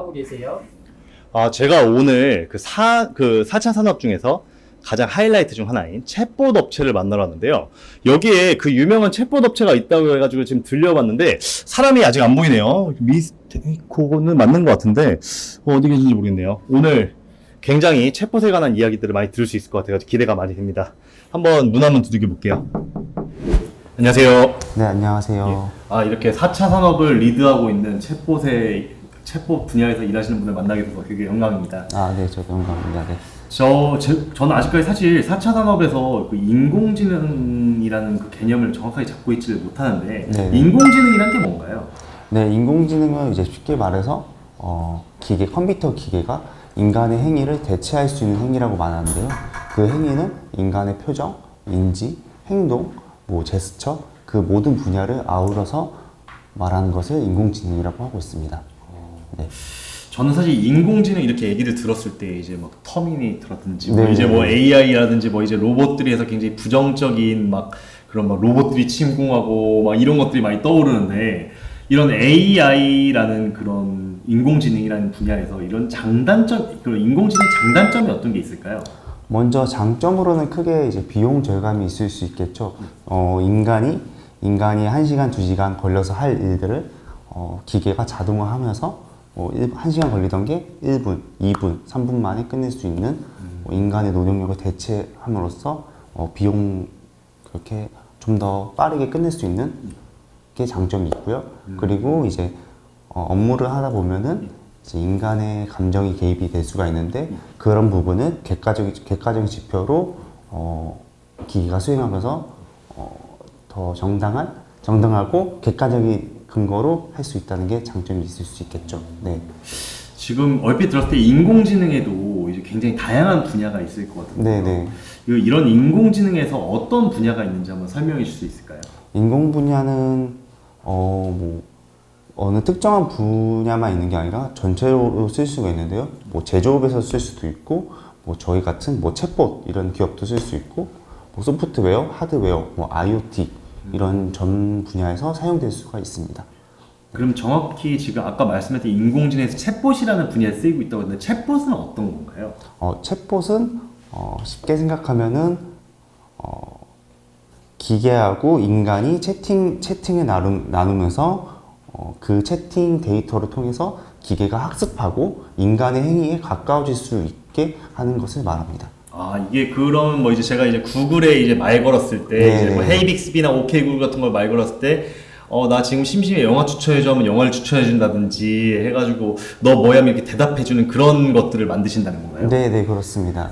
하고 계세요? 제가 오늘 그 4차 산업 중에서 가장 하이라이트 중 하나인 챗봇 업체를 만나러 왔는데요. 여기에 그 유명한 챗봇 업체가 있다고 해가지고 지금 들려봤는데 사람이 아직 안 보이네요. 미스테이코는 맞는 것 같은데 어디 계신지 모르겠네요. 오늘 굉장히 챗봇에 관한 이야기들을 많이 들을 수 있을 것 같아서 기대가 많이 됩니다. 한번 문 한번 두들겨 볼게요. 안녕하세요. 네, 안녕하세요. 이렇게 4차 산업을 리드하고 있는 챗봇 분야에서 일하시는 분을 만나게 돼서 되게 영광입니다. 네, 저도 영광입니다. 네. 저는 아직까지 사실 4차 산업에서 그 인공지능이라는 그 개념을 정확하게 잡고 있지를 못하는데, 네. 인공지능이란 게 뭔가요? 네, 인공지능은 이제 쉽게 말해서 컴퓨터 기계가 인간의 행위를 대체할 수 있는 행위라고 말하는데요. 그 행위는 인간의 표정, 인지, 행동, 제스처, 그 모든 분야를 아우러서 말하는 것을 인공지능이라고 하고 있습니다. 네. 저는 사실 인공지능 이렇게 얘기를 들었을 때 이제 막 터미네이터라든지 네, 이제 네. AI라든지 이제 로봇들이 해서 굉장히 부정적인 그런 로봇들이 침공하고 이런 것들이 많이 떠오르는데, 이런 AI라는 그런 인공지능이라는 분야에서 이런 그런 인공지능 장단점이 어떤 게 있을까요? 먼저 장점으로는 크게 이제 비용 절감이 있을 수 있겠죠. 인간이 1시간, 2시간 걸려서 할 일들을 기계가 자동화하면서 1시간 걸리던 게 1분, 2분, 3분 만에 끝낼 수 있는 인간의 노동력을 대체함으로써 비용 그렇게 좀 더 빠르게 끝낼 수 있는 게 장점이 있고요. 그리고 이제 업무를 하다 보면은 이제 인간의 감정이 개입이 될 수가 있는데, 그런 부분을 객관적인 지표로 기계가 수행하면서 더 정당하고 객관적인 근거로 할 수 있다는 게 장점이 있을 수 있겠죠. 네. 지금 얼핏 들었을 때 인공지능에도 이제 굉장히 다양한 분야가 있을 것 같은데, 네네. 이런 인공지능에서 어떤 분야가 있는지 한번 설명해 줄 수 있을까요? 인공 분야는 어느 특정한 분야만 있는 게 아니라 전체로 쓸 수가 있는데요. 제조업에서 쓸 수도 있고, 저희 같은 챗봇 이런 기업도 쓸 수 있고, 소프트웨어, 하드웨어, IoT 이런 전 분야에서 사용될 수가 있습니다. 그럼 정확히 지금 아까 말씀하신 인공지능에서 챗봇이라는 분야에 쓰이고 있다고 했는데, 챗봇은 어떤 건가요? 챗봇은 쉽게 생각하면은 기계하고 인간이 채팅을 나누면서 그 채팅 데이터를 통해서 기계가 학습하고 인간의 행위에 가까워질 수 있게 하는 것을 말합니다. 이게 그럼 이제 제가 이제 구글에 이제 말 걸었을 때, 네. 이제 헤이 빅스비나 오케이 구글 같은 걸 말 걸었을 때, 나 지금 심심해 영화 추천해줘 하면 영화를 추천해준다든지 해가지고 너 뭐야 하면 이렇게 대답해주는 그런 것들을 만드신다는 건가요? 네, 그렇습니다.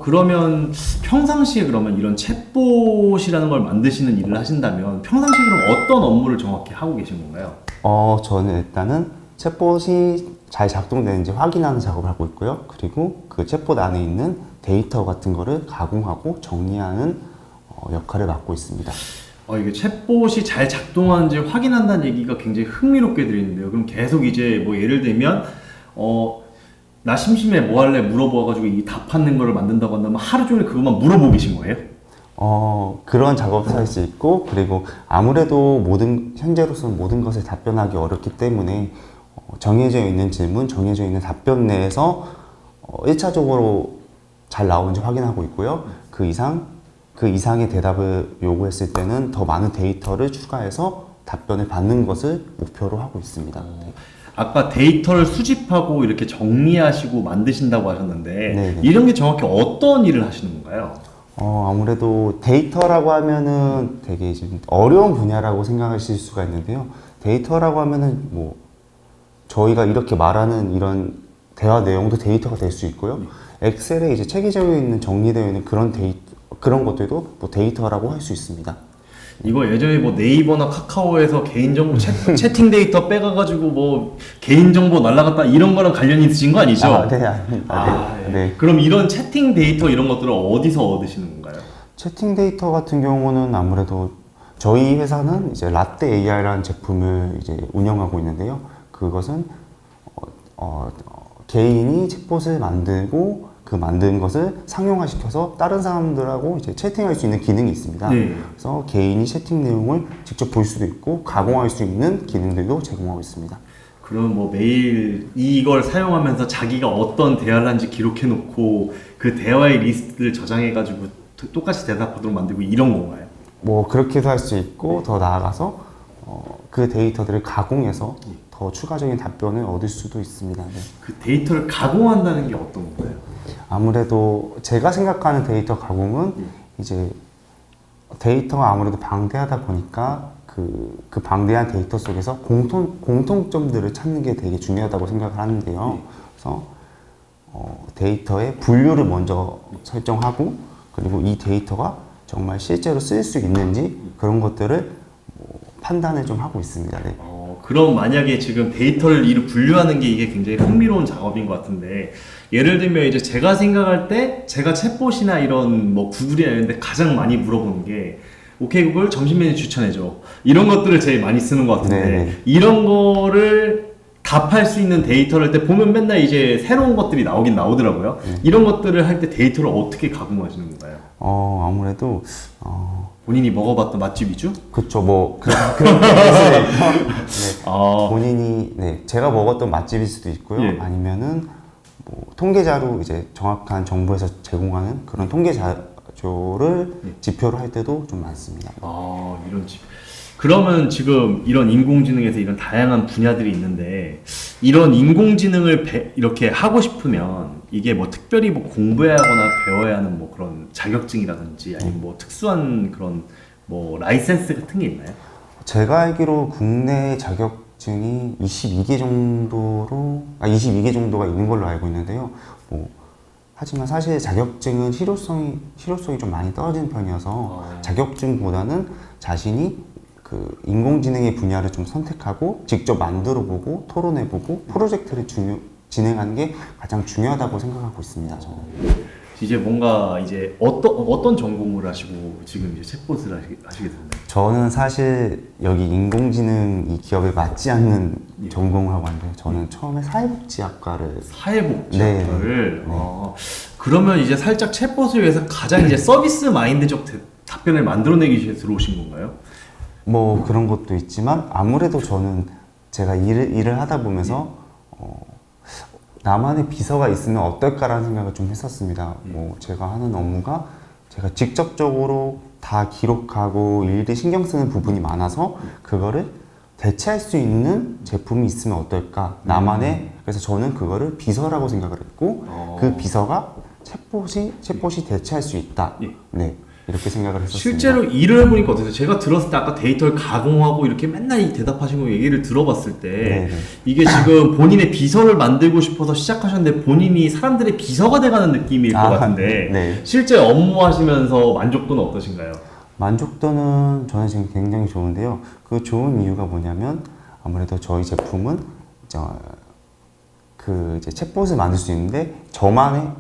그러면 평상시에 그러면 이런 챗봇이라는 걸 만드시는 일을 하신다면 평상시에 그럼 어떤 업무를 정확히 하고 계신 건가요? 저는 일단은 챗봇이 잘 작동되는지 확인하는 작업을 하고 있고요. 그리고 그 챗봇 안에 있는 데이터 같은 거를 가공하고 정리하는 역할을 맡고 있습니다. 이게 챗봇이 잘 작동하는지 확인한다는 얘기가 굉장히 흥미롭게 들리는데요. 그럼 계속 이제 예를 들면 나 심심해 뭐 할래 물어봐가지고 이 답하는 거를 만든다고 한다면 하루 종일 그것만 물어보고 계신 거예요? 그런 작업을 할 수 있고, 그리고 아무래도 현재로서는 모든 것을 답변하기 어렵기 때문에 정해져 있는 질문, 정해져 있는 답변 내에서 1차적으로 잘 나오는지 확인하고 있고요. 그 이상의 대답을 요구했을 때는 더 많은 데이터를 추가해서 답변을 받는 것을 목표로 하고 있습니다. 아까 데이터를 수집하고 이렇게 정리하시고 만드신다고 하셨는데, 네네. 이런 게 정확히 어떤 일을 하시는 건가요? 아무래도 데이터라고 하면은 되게 좀 어려운 분야라고 생각하실 수가 있는데요. 데이터라고 하면은 저희가 이렇게 말하는 이런 대화 내용도 데이터가 될 수 있고요. 엑셀에 이제 체계적으로 있는 정리되어 있는 그런 것들도 데이터라고 할 수 있습니다. 이거 예전에 네이버나 카카오에서 개인정보 채팅 데이터 빼가가지고 개인정보 날라갔다 이런 거랑 관련이 있으신 거 아니죠? 네, 아닙니다. 네. 그럼 이런 채팅 데이터 이런 것들을 어디서 얻으시는 건가요? 채팅 데이터 같은 경우는 아무래도 저희 회사는 이제 라떼 AI라는 제품을 이제 운영하고 있는데요. 그것은 개인이 챗봇을 만들고 그 만든 것을 상용화시켜서 다른 사람들하고 이제 채팅할 수 있는 기능이 있습니다. 네. 그래서 개인이 채팅 내용을 직접 볼 수도 있고 가공할 수 있는 기능들도 제공하고 있습니다. 그럼 뭐 매일 이걸 사용하면서 자기가 어떤 대화를 한지 기록해 놓고 그 대화의 리스트를 저장해 가지고 똑같이 대답하도록 만들고 이런 건가요? 뭐 그렇게도 할 수 있고 더 나아가서 그 데이터들을 가공해서 더 추가적인 답변을 얻을 수도 있습니다. 네. 그 데이터를 가공한다는 게 어떤 건가요? 아무래도 제가 생각하는 데이터 가공은 이제 데이터가 아무래도 방대하다 보니까 그 방대한 데이터 속에서 공통점들을 찾는 게 되게 중요하다고 생각을 하는데요. 그래서 데이터의 분류를 먼저 설정하고 그리고 이 데이터가 정말 실제로 쓸 수 있는지 그런 것들을 판단을 좀 하고 있습니다. 네. 그럼 만약에 지금 데이터를 이로 분류하는 게 이게 굉장히 흥미로운 작업인 것 같은데 예를 들면 이제 제가 생각할 때 제가 챗봇이나 이런 뭐 구글이나 이런 데 가장 많이 물어보는 게 오케이 구글 점심 메뉴 추천해줘 이런 것들을 제일 많이 쓰는 것 같은데 네네. 이런 거를 답할 수 있는 데이터를 때 보면 맨날 이제 새로운 것들이 나오긴 나오더라고요. 이런 것들을 할 때 데이터를 어떻게 가공하시는 건가요? 아무래도 본인이 먹어봤던 맛집 위주? 그쵸 뭐 그런 게 있어요. 아, 본인이 제가 먹었던 맛집일 수도 있고요. 예. 아니면은 뭐 통계자료 이제 정확한 정부에서 제공하는 그런 통계 자료를 지표로 할 때도 좀 많습니다. 이런 집. 그러면 지금 이런 인공지능에서 이런 다양한 분야들이 있는데 이런 인공지능을 이렇게 하고 싶으면 이게 뭐 특별히 뭐 공부해야 하거나 배워야 하는 뭐 그런 자격증이라든지 아니면 뭐 특수한 그런 뭐 라이센스 같은 게 있나요? 제가 알기로 국내 자격증이 22개 정도가 있는 걸로 알고 있는데요. 하지만 사실 자격증은 실효성이 좀 많이 떨어지는 편이어서 자격증보다는 자신이 그 인공지능의 분야를 좀 선택하고 직접 만들어보고 토론해보고 프로젝트를 진행하는 게 가장 중요하다고 생각하고 있습니다. 저는. 이제 뭔가 이제 어떤 전공을 하시고 지금 이제 챗봇을 하시게 됐나요? 저는 사실 여기 인공지능 이 기업에 맞지 않는 전공을 하고 왔는데 저는 처음에 사회복지학과를 사회복지학과를 그러면 이제 살짝 챗봇을 위해서 가장 이제 서비스 마인드적 답변을 만들어내기 위해 들어오신 건가요? 뭐 그런 것도 있지만 아무래도 저는 제가 일을 하다 보면서 나만의 비서가 있으면 어떨까라는 생각을 좀 했었습니다. 제가 하는 업무가 제가 직접적으로 다 기록하고 일일이 신경 쓰는 부분이 많아서 그거를 대체할 수 있는 제품이 있으면 어떨까? 나만의 그래서 저는 그거를 비서라고 생각을 했고 그 비서가 챗봇이 대체할 수 있다. 네. 이렇게 생각을 했었습니다. 실제로 일을 해보니까 어떠세요? 제가 들었을 때 아까 데이터를 가공하고 이렇게 맨날 대답하신 거 얘기를 들어봤을 때 네네. 이게 지금 본인의 비서를 만들고 싶어서 시작하셨는데 본인이 사람들의 비서가 돼가는 느낌일 것 같은데 네. 실제 업무하시면서 만족도는 어떠신가요? 만족도는 저는 지금 굉장히 좋은데요. 그 좋은 이유가 뭐냐면 아무래도 저희 제품은 이제 챗봇을 만들 수 있는데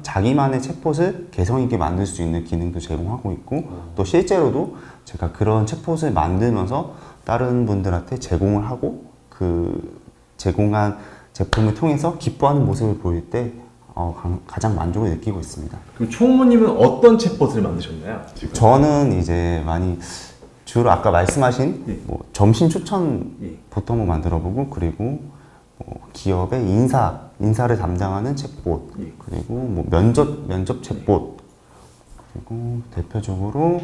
자기만의 챗봇을 개성 있게 만들 수 있는 기능도 제공하고 있고 또 실제로도 제가 그런 챗봇을 만들면서 다른 분들한테 제공을 하고 그 제공한 제품을 통해서 기뻐하는 모습을 보일 때 가장 만족을 느끼고 있습니다. 그럼 총무님은 어떤 챗봇을 만드셨나요? 지금? 저는 이제 주로 아까 말씀하신 뭐 점심 추천부터 한번 만들어보고 그리고 기업의 인사를 담당하는 챗봇 그리고 뭐 면접 챗봇 그리고 대표적으로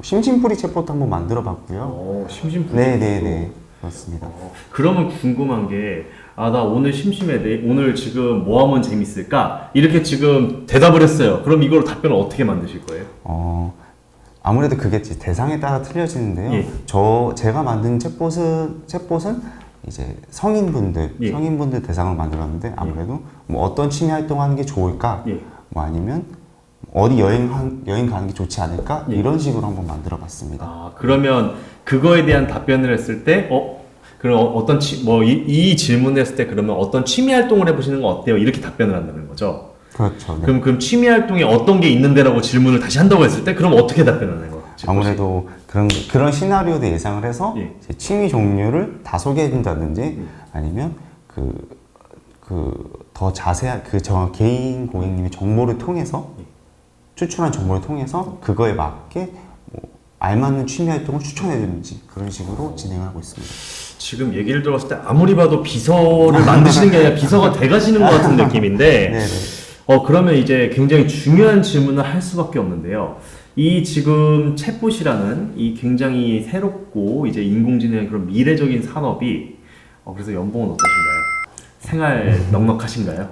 심심풀이 챗봇 한번 만들어봤고요. 심심풀이. 네네네 그렇습니다. 그러면 궁금한 게 나 오늘 심심해. 오늘 지금 뭐 하면 재밌을까? 이렇게 지금 대답을 했어요. 그럼 이걸 답변을 어떻게 만드실 거예요? 아무래도 그게 대상에 따라 틀려지는데요. 제가 만든 챗봇은 이제 성인분들 대상으로 만들었는데 아무래도 뭐 어떤 취미 활동하는 게 좋을까? 뭐 아니면 어디 여행 가는 게 좋지 않을까? 이런 식으로 한번 만들어봤습니다. 그러면 그거에 대한 답변을 했을 때, 그럼 어떤 이 질문을 했을 때 그러면 어떤 취미 활동을 해보시는 거 어때요? 이렇게 답변을 한다는 거죠. 그렇죠. 네. 그럼 취미 활동에 어떤 게 있는데라고 질문을 다시 한다고 했을 때, 그럼 어떻게 답변하는 거예요? 아무래도 그런 시나리오도 예상을 해서 제 취미 종류를 다 소개해준다든지 아니면 더 자세한 저 개인 고객님의 정보를 통해서 추출한 정보를 통해서 그거에 맞게 알맞는 취미 활동을 추천해주는지 그런 식으로 진행하고 있습니다. 지금 얘기를 들어봤을 때 아무리 봐도 비서를 만드시는 게 아니라 비서가 돼가시는 것 같은 느낌인데 네네. 그러면 이제 굉장히 중요한 질문을 할 수밖에 없는데요. 이 지금 챗봇이라는 이 굉장히 새롭고 이제 인공지능의 그런 미래적인 산업이 그래서 연봉은 어떠신가요? 생활 넉넉하신가요?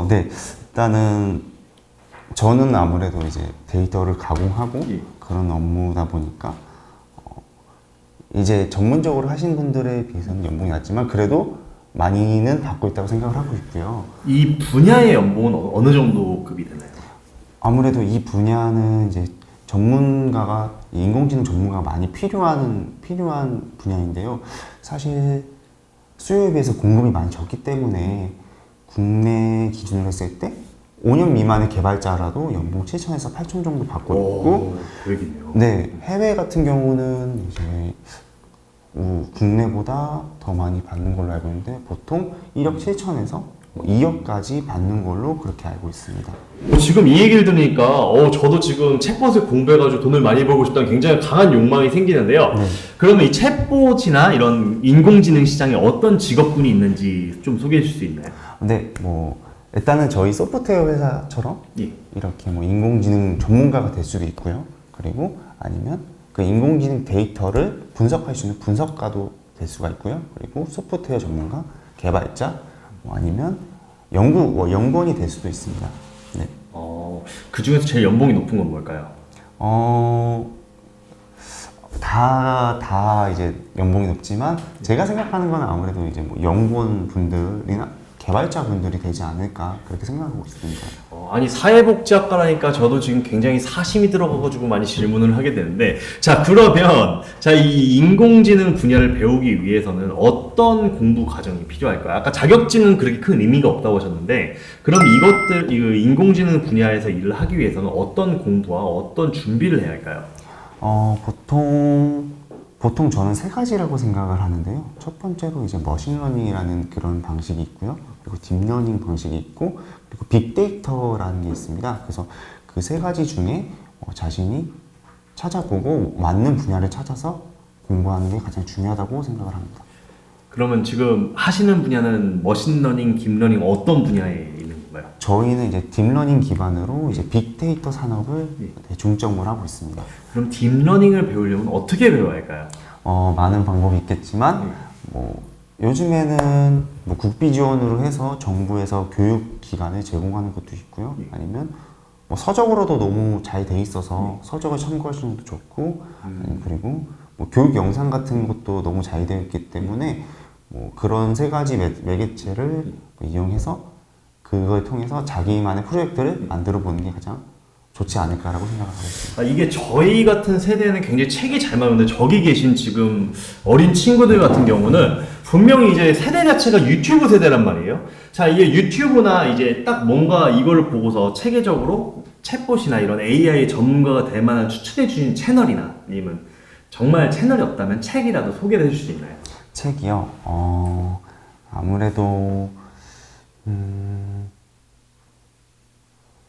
네. 일단은 저는 아무래도 이제 데이터를 가공하고 예. 그런 업무다 보니까 이제 전문적으로 하신 분들에 비해서는 연봉이 낮지만 그래도 많이는 받고 있다고 생각을 하고 있고요. 이 분야의 연봉은 어느 정도 급이 되나요? 아무래도 이 분야는 이제 전문가가 인공지능 전문가가 많이 필요한 분야인데요. 사실 수요에 비해서 공급이 많이 적기 때문에 국내 기준으로 했을 때 5년 미만의 개발자라도 연봉 7천에서 8천 정도 받고 있고, 계획이네요. 네, 해외 같은 경우는 이제 국내보다 더 많이 받는 걸로 알고 있는데 보통 1억 7천에서 2억까지 받는 걸로 그렇게 알고 있습니다. 지금 이 얘기를 들으니까 저도 지금 챗봇을 공부해가지고 돈을 많이 벌고 싶다는 굉장히 강한 욕망이 생기는데요. 네. 그러면 이 챗봇이나 이런 인공지능 시장에 어떤 직업군이 있는지 좀 소개해 줄 수 있나요? 근데 일단은 저희 소프트웨어 회사처럼 예. 이렇게 인공지능 전문가가 될 수도 있고요. 그리고 아니면 그 인공지능 데이터를 분석할 수 있는 분석가도 될 수가 있고요. 그리고 소프트웨어 전문가, 개발자, 아니면 연구원이 될 수도 있습니다. 네. 그 중에서 제일 연봉이 높은 건 뭘까요? 다 이제 연봉이 높지만 제가 생각하는 건 아무래도 이제 연구원 분들이나 개발자 분들이 되지 않을까 그렇게 생각하고 있습니다. 아니 사회복지학과라니까 저도 지금 굉장히 사심이 들어가가지고 많이 질문을 하게 되는데 그러면 이 인공지능 분야를 배우기 위해서는 어떤 공부 과정이 필요할까요? 아까 자격증은 그렇게 큰 의미가 없다고 하셨는데 그럼 이 인공지능 분야에서 일을 하기 위해서는 어떤 공부와 어떤 준비를 해야 할까요? 보통 저는 세 가지라고 생각을 하는데요. 첫 번째로 이제 머신러닝이라는 그런 방식이 있고요. 그리고 딥러닝 방식이 있고, 그리고 빅데이터라는 게 있습니다. 그래서 그 세 가지 중에 자신이 찾아보고 맞는 분야를 찾아서 공부하는 게 가장 중요하다고 생각을 합니다. 그러면 지금 하시는 분야는 머신러닝, 딥러닝 어떤 분야에 있는 건가요? 저희는 이제 딥러닝 기반으로 이제 빅데이터 산업을 중점을 하고 있습니다. 그럼 딥러닝을 배우려면 어떻게 배워야 할까요? 많은 방법이 있겠지만, 요즘에는 국비 지원으로 해서 정부에서 교육 기관을 제공하는 것도 있고요. 아니면 서적으로도 너무 잘 돼 있어서 서적을 참고하시는 것도 좋고, 그리고 교육 영상 같은 것도 너무 잘 되어 있기 때문에 그런 세 가지 매개체를 이용해서 그걸 통해서 자기만의 프로젝트를 만들어 보는 게 가장 좋지 않을까라고 생각하고 있습니다. 이게 저희 같은 세대는 굉장히 책이 잘 맞는데 저기 계신 지금 어린 친구들 같은 경우는 분명히 이제 세대 자체가 유튜브 세대란 말이에요. 이게 유튜브나 이제 딱 뭔가 이걸 보고서 체계적으로 챗봇이나 이런 AI 전문가가 될 만한 추천해 주신 채널이나 아니면 정말 채널이 없다면 책이라도 소개를 해줄 수 있나요? 책이요? 아무래도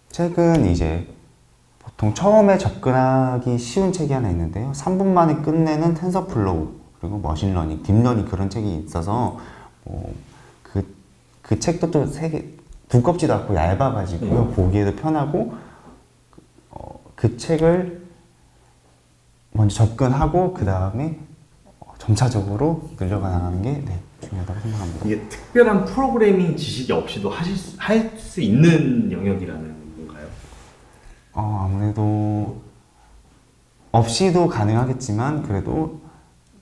책은 이제 보통 처음에 접근하기 쉬운 책이 하나 있는데요. 3분 만에 끝내는 텐서플로우, 그리고 머신러닝, 딥러닝 그런 책이 있어서 그 책도 또 두껍지도 않고 얇아가지고요. 보기에도 편하고 그 책을 먼저 접근하고 그 다음에 점차적으로 늘려가 나가는 게 중요하다고 생각합니다. 이게 특별한 프로그래밍 지식이 없이도 할 수 있는 영역이라는 건가요? 아무래도 없이도 가능하겠지만 그래도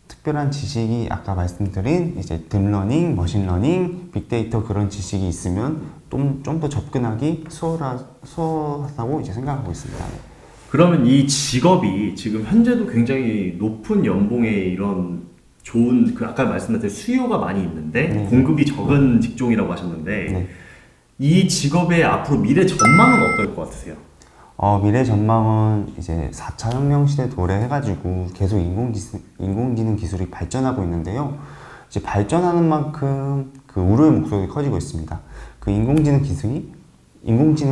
특별한 지식이 아까 말씀드린 이제 딥러닝, 머신러닝, 빅데이터 그런 지식이 있으면 좀 더 접근하기 수월하다고 이제 생각하고 있습니다. 그러면 이 직업이 지금 현재도 굉장히 높은 연봉의 이런 좋은 아까 말씀하신 수요가 많이 있는데 공급이 적은 직종이라고 하셨는데 이 직업의 앞으로 미래 전망은 어떨 것 같으세요? 미래 전망은 이제 4차 혁명 시대 도래해가지고 계속 인공지능 기술이 발전하고 있는데요. 이제 발전하는 만큼 그 우려의 목소리가 커지고 있습니다. 그 인공지능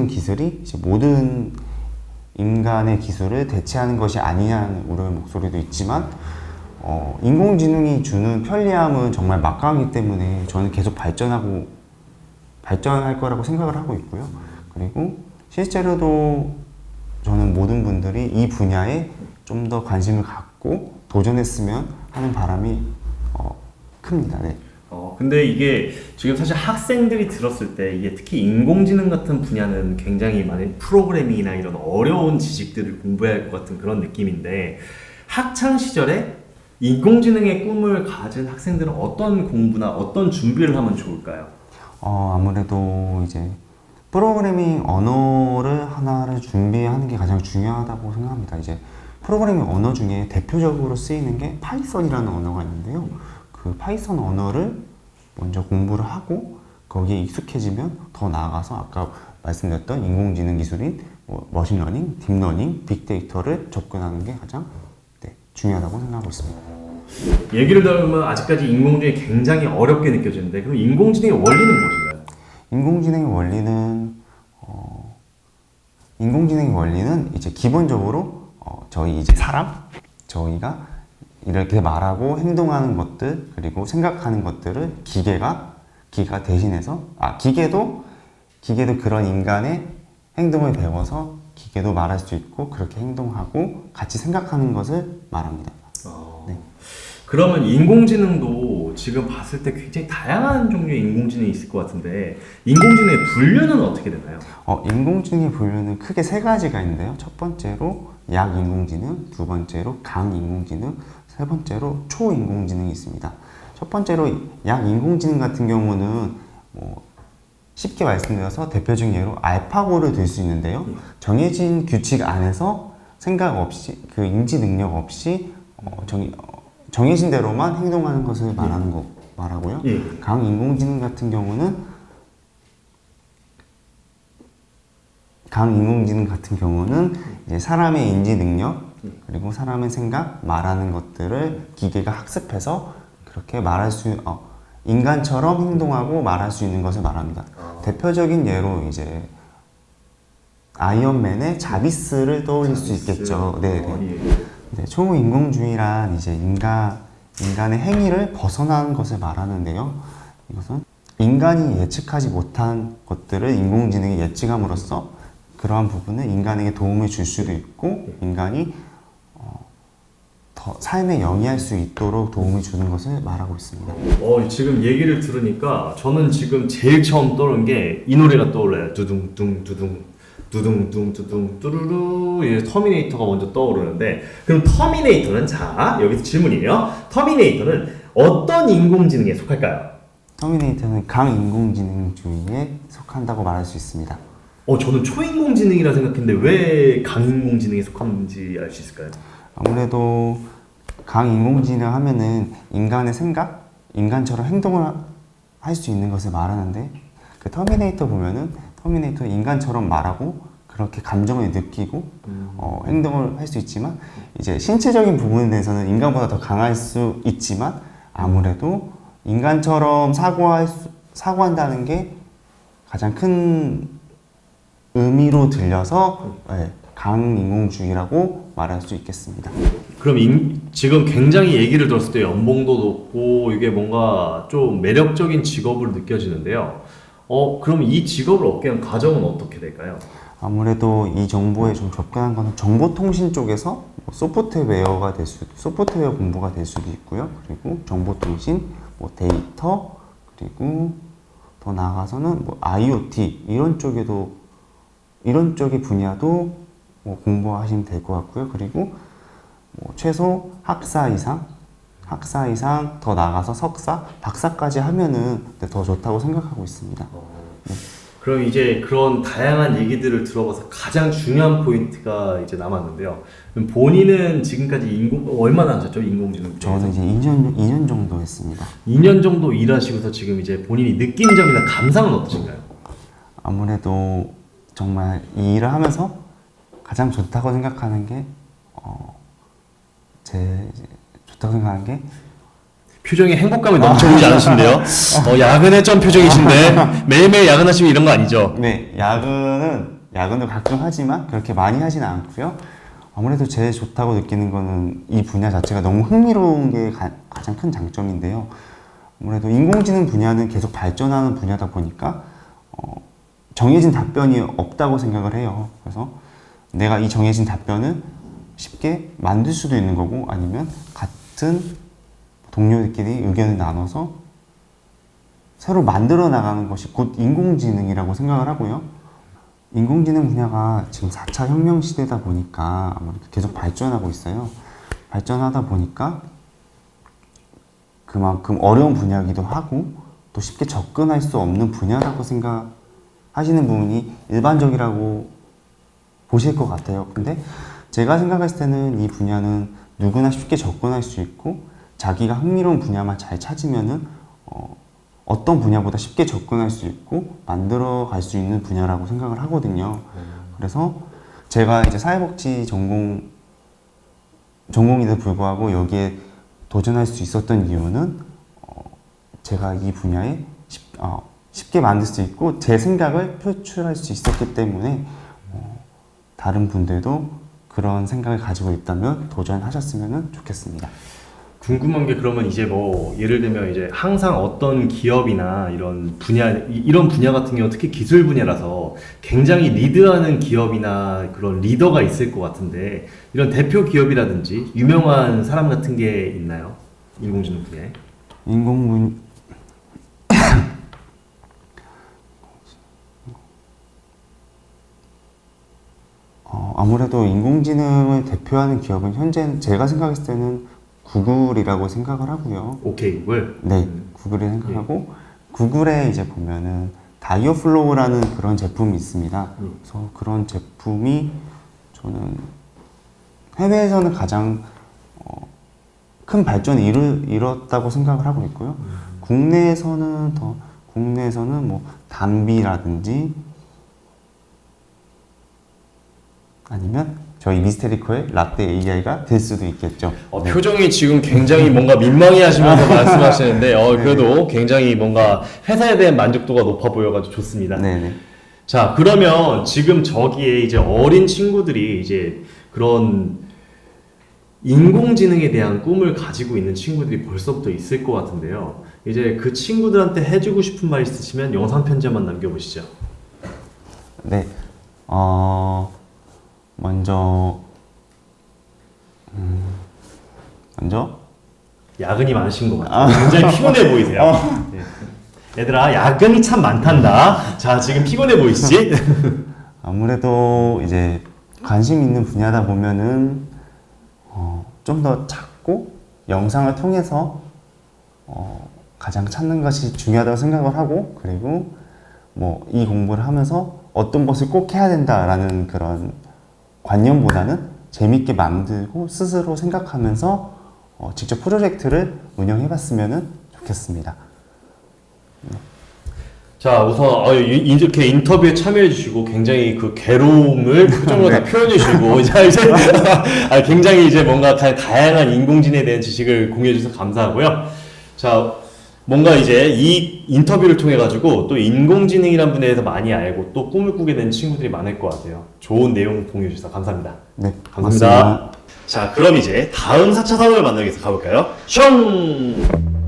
기술이 이제 모든 인간의 기술을 대체하는 것이 아니냐는 우려의 목소리도 있지만 인공지능이 주는 편리함은 정말 막강하기 때문에 저는 계속 발전할 거라고 생각을 하고 있고요. 그리고 실제로도 저는 모든 분들이 이 분야에 좀 더 관심을 갖고 도전했으면 하는 바람이 큽니다. 네. 근데 이게 지금 사실 학생들이 들었을 때 이게 특히 인공지능 같은 분야는 굉장히 많은 프로그래밍이나 이런 어려운 지식들을 공부해야 할 것 같은 그런 느낌인데 학창 시절에 인공지능의 꿈을 가진 학생들은 어떤 공부나 어떤 준비를 하면 좋을까요? 아무래도 이제 프로그래밍 언어를 하나를 준비하는 게 가장 중요하다고 생각합니다. 이제 프로그래밍 언어 중에 대표적으로 쓰이는 게 파이썬이라는 언어가 있는데요. 그 파이썬 언어를 먼저 공부를 하고 거기에 익숙해지면 더 나아가서 아까 말씀드렸던 인공지능 기술인 머신러닝, 딥러닝, 빅데이터를 접근하는 게 가장 중요하다고 생각하고 있습니다. 얘기를 들으면 아직까지 인공지능이 굉장히 어렵게 느껴지는데 그럼 인공지능의 원리는 무엇인가요? 인공지능의 원리는 이제 기본적으로 저희 이제 저희가 이렇게 말하고 행동하는 것들 그리고 생각하는 것들을 기계가 대신해서 기계도 그런 인간의 행동을 배워서 기계도 말할 수 있고 그렇게 행동하고 같이 생각하는 것을 말합니다. 네. 그러면 인공지능도 지금 봤을 때 굉장히 다양한 종류의 인공지능이 있을 것 같은데 인공지능의 분류는 어떻게 되나요? 인공지능의 분류는 크게 세 가지가 있는데요. 첫 번째로 약인공지능, 두 번째로 강인공지능, 세 번째로 초인공지능이 있습니다. 첫 번째로 약인공지능 같은 경우는 쉽게 말씀드려서 대표적인 예로 알파고를 들 수 있는데요. 정해진 규칙 안에서 생각 없이 그 인지 능력 없이 정해진 대로만 행동하는 것을 말하고요. 강인공지능 같은 경우는 이제 사람의 인지 능력 그리고 사람의 생각, 말하는 것들을 기계가 학습해서 그렇게 인간처럼 행동하고 말할 수 있는 것을 말합니다. 대표적인 예로 이제 아이언맨의 자비스를 떠올릴 수 있겠죠. 네. 초인공주의란 이제 인간의 행위를 벗어나는 것을 말하는데요. 이것은 인간이 예측하지 못한 것들을 인공지능이 예측함으로써 그러한 부분은 인간에게 도움을 줄 수도 있고 인간이 더 삶에 영위할 수 있도록 도움을 주는 것을 말하고 있습니다. 지금 얘기를 들으니까 저는 지금 제일 처음 떠오른 게 이 노래가 떠올라요. 두둥둥 두둥 두둥둥 두둥 뚜루루. 터미네이터가 먼저 떠오르는데 그럼 터미네이터는 여기서 질문이에요. 터미네이터는 어떤 인공지능에 속할까요? 터미네이터는 강인공지능주의에 속한다고 말할 수 있습니다. 저는 초인공지능이라 생각했는데 왜 강인공지능에 속하는지 알 수 있을까요? 아무래도 강인공지능 하면은 인간의 생각, 인간처럼 행동을 할 수 있는 것을 말하는데 그 터미네이터 보면은 터미네이터 인간처럼 말하고 그렇게 감정을 느끼고 행동을 할 수 있지만 이제 신체적인 부분에 대해서는 인간보다 더 강할 수 있지만 아무래도 인간처럼 사고한다는 게 가장 큰 의미로 들려서 강인공주의라고 말할 수 있겠습니다. 그럼 지금 굉장히 얘기를 들었을 때 연봉도 높고 이게 뭔가 좀 매력적인 직업으로 느껴지는데요. 그럼 이 직업을 얻게 한 과정은 어떻게 될까요? 아무래도 이 정보에 좀 접근한 것은 정보통신 쪽에서 소프트웨어 공부가 될 수도 있고요. 그리고 정보통신, 데이터, 그리고 더 나아가서는 IoT 이런 쪽의 분야도 공부하시면 될 것 같고요. 그리고 최소 학사 이상 더 나아가서 석사, 박사까지 하면은 더 좋다고 생각하고 있습니다. 그럼 이제 그런 다양한 얘기들을 들어봐서 가장 중요한 포인트가 이제 남았는데요. 그럼 본인은 지금까지 얼마나 하셨죠? 인공지능? 저는 이제 2년 정도 했습니다. 2년 정도 일하시고서 지금 이제 본인이 느낀 점이나 감상은 어떠신가요? 아무래도 정말 이 일을 하면서 가장 좋다고 생각하는 게 표정에 행복감이 넘쳐오지 않으신데요? 야근했던 표정이신데 매일매일 야근하시면 이런 거 아니죠? 네, 야근은 야근도 가끔 하지만 그렇게 많이 하지는 않고요. 아무래도 제일 좋다고 느끼는 거는 이 분야 자체가 너무 흥미로운 게 가장 큰 장점인데요. 아무래도 인공지능 분야는 계속 발전하는 분야다 보니까 정해진 답변이 없다고 생각을 해요. 그래서 내가 이 정해진 답변을 쉽게 만들 수도 있는 거고, 아니면 같은 동료들끼리 의견을 나눠서 새로 만들어 나가는 것이 곧 인공지능이라고 생각을 하고요. 인공지능 분야가 지금 4차 혁명 시대다 보니까 아무래도 계속 발전하고 있어요. 발전하다 보니까 그만큼 어려운 분야이기도 하고 또 쉽게 접근할 수 없는 분야라고 생각하시는 부분이 일반적이라고 보실 것 같아요. 근데 제가 생각했을 때는 이 분야는 누구나 쉽게 접근할 수 있고, 자기가 흥미로운 분야만 잘 찾으면은 어떤 분야보다 쉽게 접근할 수 있고 만들어 갈 수 있는 분야라고 생각을 하거든요. 그래서 제가 이제 사회복지 전공에도 불구하고 여기에 도전할 수 있었던 이유는 제가 이 분야에 쉽게 만들 수 있고 제 생각을 표출할 수 있었기 때문에 다른 분들도 그런 생각을 가지고 있다면 도전하셨으면 좋겠습니다. 궁금한 게 그러면 이제 뭐 예를 들면 이제 항상 어떤 기업이나 이런 분야 같은 경우 특히 기술 분야라서 굉장히 리드하는 기업이나 그런 리더가 있을 것 같은데 이런 대표 기업이라든지 유명한 사람 같은 게 있나요? 인공지능 분야에? 아무래도 인공지능을 대표하는 기업은 현재 제가 생각했을 때는 구글이라고 생각을 하고요. 오케이 구글? 네, 구글이 생각하고 구글에 이제 보면은 다이어플로우라는 그런 제품이 있습니다. 그래서 그런 제품이 저는 해외에서는 가장 큰 발전을 이뤘다고 생각을 하고 있고요. 국내에서는 뭐 담비라든지 아니면 저희 미스테리코의 라떼 AI가 될 수도 있겠죠. 네. 표정이 지금 굉장히 뭔가 민망해 하시면서 말씀하시는데 그래도 굉장히 뭔가 회사에 대한 만족도가 높아 보여가지고 좋습니다. 네네. 자, 그러면 지금 저기에 이제 어린 친구들이 이제 그런 인공지능에 대한 꿈을 가지고 있는 친구들이 벌써부터 있을 것 같은데요. 이제 그 친구들한테 해주고 싶은 말 있으시면 영상 편지 한번 남겨보시죠. 네. 먼저 야근이 많으신 것 같아요. 굉장히 피곤해 보이세요. 네. 얘들아, 야근이 참 많단다. 자, 지금 피곤해 보이시지? 아무래도 이제 관심 있는 분야다 보면은 좀 더 찾고 영상을 통해서 가장 찾는 것이 중요하다고 생각을 하고, 그리고 뭐 이 공부를 하면서 어떤 것을 꼭 해야 된다라는 그런 관념보다는 재밌게 만들고 스스로 생각하면서 직접 프로젝트를 운영해봤으면 좋겠습니다. 자, 우선 이렇게 인터뷰에 참여해 주시고 굉장히 그 괴로움을 표정으로 다 표현해 주시고 이제 굉장히 이제 뭔가 다양한 인공지능에 대한 지식을 공유해 주셔서 감사하고요. 자, 뭔가 이제 이 인터뷰를 통해 가지고 또 인공지능이라는 분야에 대해서 많이 알고 또 꿈을 꾸게 된 친구들이 많을 것 같아요. 좋은 내용 공유해 주셔서 감사합니다. 네, 감사합니다. 자, 그럼 이제 다음 4차 산업을 만나기 위해서 가볼까요? 슝!